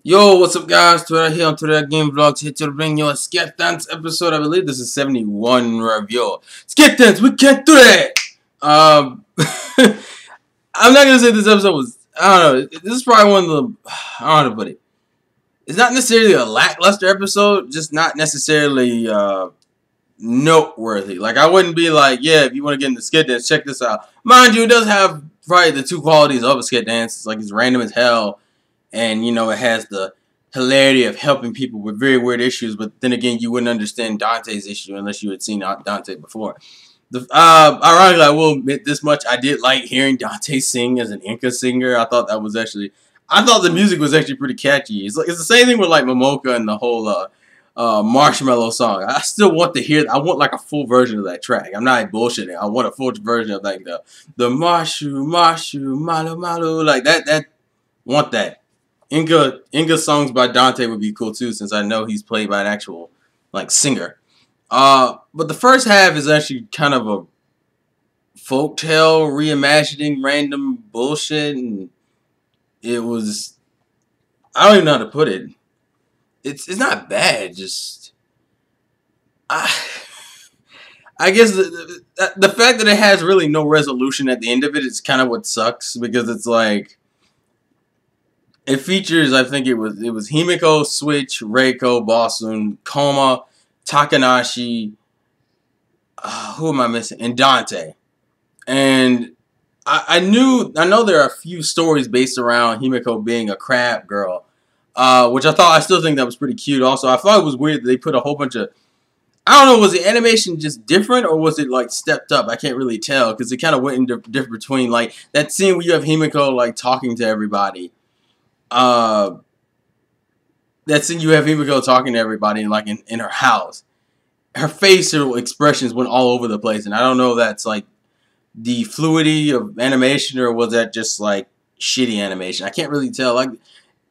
Yo, what's up, guys? Today here on Today Game Vlogs, here to bring you a Sket Dance episode. I believe this is 71 review. Sket Dance, we can't do that! I'm not gonna say this episode was, I don't know, this is probably one of the, I don't know how to put it. It's not necessarily a lackluster episode, just not necessarily, noteworthy. Like, I wouldn't be like, yeah, if you want to get into Sket Dance, check this out. Mind you, it does have probably the two qualities of a Sket Dance. It's like, it's random as hell. And, you know, it has the hilarity of helping people with very weird issues. But then again, you wouldn't understand Dante's issue unless you had seen Dante before. Ironically, I will admit this much. I did like hearing Dante sing as an Enka singer. I thought the music was actually pretty catchy. It's the same thing with like Momoka and the whole Marshmallow song. I still want to hear. I want like a full version of that track. I'm not bullshitting. I want a full version of like the Marshu Malu Malu, like that. Want that. Enka songs by Dante would be cool too, since I know he's played by an actual like singer. But the first half is actually kind of a folktale reimagining random bullshit, and it was, I don't even know how to put it. It's not bad, just I guess the fact that it has really no resolution at the end of it is kind of what sucks, because it's like, it features, I think it was Himiko, Switch, Reiko, Bosun, Koma, Takanashi, who am I missing? And Dante. And I know there are a few stories based around Himiko being a crab girl, which I still think that was pretty cute. Also, I thought it was weird that they put a whole bunch of, I don't know, was the animation just different or was it like stepped up? I can't really tell, because it kind of went into different between like that scene where you have Himiko like talking to everybody. That scene you have Himiko talking to everybody in her house. Her facial expressions went all over the place, and I don't know if that's like the fluidity of animation or was that just like shitty animation. I can't really tell. Like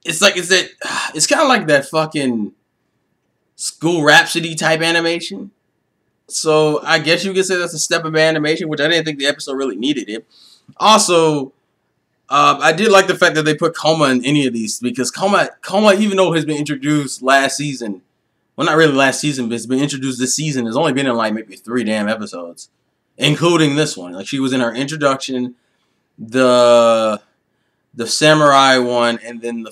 it's kind of like that fucking School Rhapsody type animation. So I guess you could say that's a step of animation, which I didn't think the episode really needed it. Also, I did like the fact that they put Koma in any of these, because Koma, even though has been introduced last season, well, not really last season, but it's been introduced this season, has only been in like maybe 3 damn episodes, including this one. Like, she was in her introduction, the samurai one, and then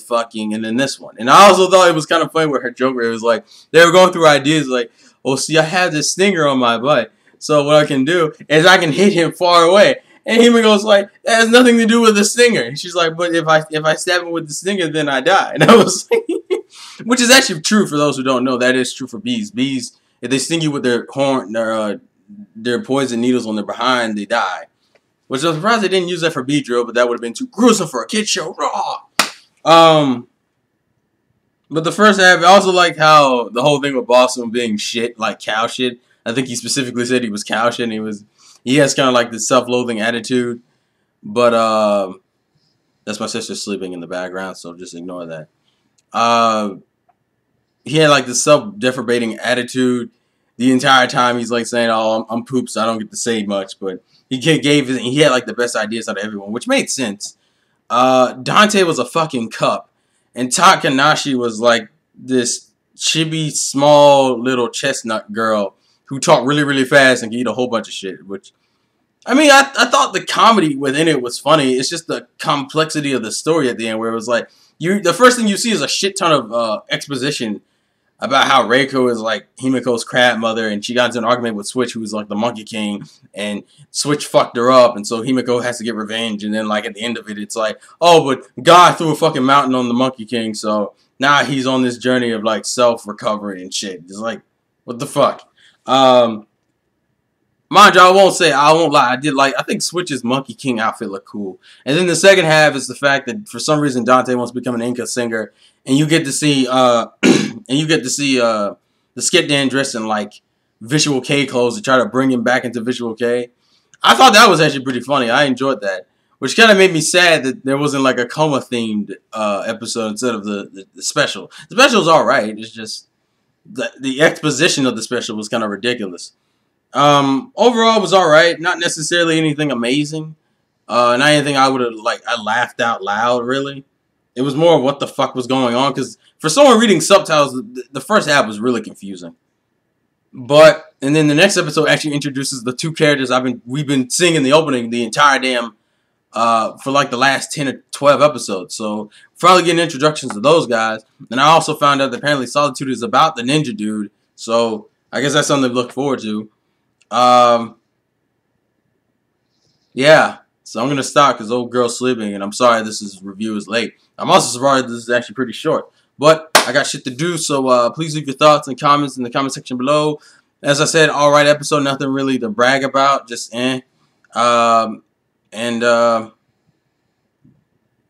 this one. And I also thought it was kind of funny with her joke where it was like, they were going through ideas like, oh, see, I have this stinger on my butt, so what I can do is I can hit him far away. And Himiko's like, that has nothing to do with the stinger. And she's like, but if I stab him with the stinger, then I die. And I was like, which is actually true for those who don't know. That is true for bees. Bees, if they sting you with their their poison needles on their behind, they die. Which I'm surprised they didn't use that for bee drill, but that would have been too gruesome for a kid show. Raw. But the first half, I also like how the whole thing with Boston being shit, like cow shit. I think he specifically said he was cow shit, and he has kind of like this self-loathing attitude. But that's my sister sleeping in the background, so just ignore that. He had like this self-deprecating attitude the entire time. He's like saying, "Oh, I'm poop, so I don't get to say much." But he had like the best ideas out of everyone, which made sense. Dante was a fucking cup, and Takanashi was like this chibi, small little chestnut girl who talked really, really fast and could eat a whole bunch of shit. Which, I mean, I thought the comedy within it was funny. It's just the complexity of the story at the end, where it was like, the first thing you see is a shit ton of exposition about how Reiko is like Himiko's crab mother, and she got into an argument with Switch, who was like the Monkey King, and Switch fucked her up, and so Himiko has to get revenge. And then like at the end of it, it's like, oh, but God threw a fucking mountain on the Monkey King, so now he's on this journey of like self-recovery and shit. It's like, what the fuck? Mind you, I won't lie, I think Switch's Monkey King outfit looked cool. And then the second half is the fact that for some reason Dante wants to become an Enka singer, and you get to see the Sket Dan dressed in like Visual K clothes to try to bring him back into Visual K. I thought that was actually pretty funny. I enjoyed that. Which kind of made me sad that there wasn't like a Coma themed episode instead of the special. The special's alright, it's just the exposition of the special was kind of ridiculous. Overall, it was alright. Not necessarily anything amazing. Not anything I would have, I laughed out loud, really. It was more what the fuck was going on, because for someone reading subtitles, the first half was really confusing. But and then the next episode actually introduces the two characters we've been seeing in the opening the entire damn for like the last 10 or 12 episodes. So finally getting introductions to those guys. And I also found out that apparently Solitude is about the ninja dude. So I guess that's something to look forward to. Yeah. So I'm gonna stop because old girl's sleeping, and I'm sorry review is late. I'm also sorry this is actually pretty short. But I got shit to do, so please leave your thoughts and comments in the comment section below. As I said, alright episode, nothing really to brag about, just vlogs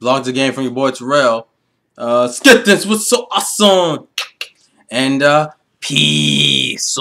again from your boy Terrell. Sket, this was so awesome. And peace.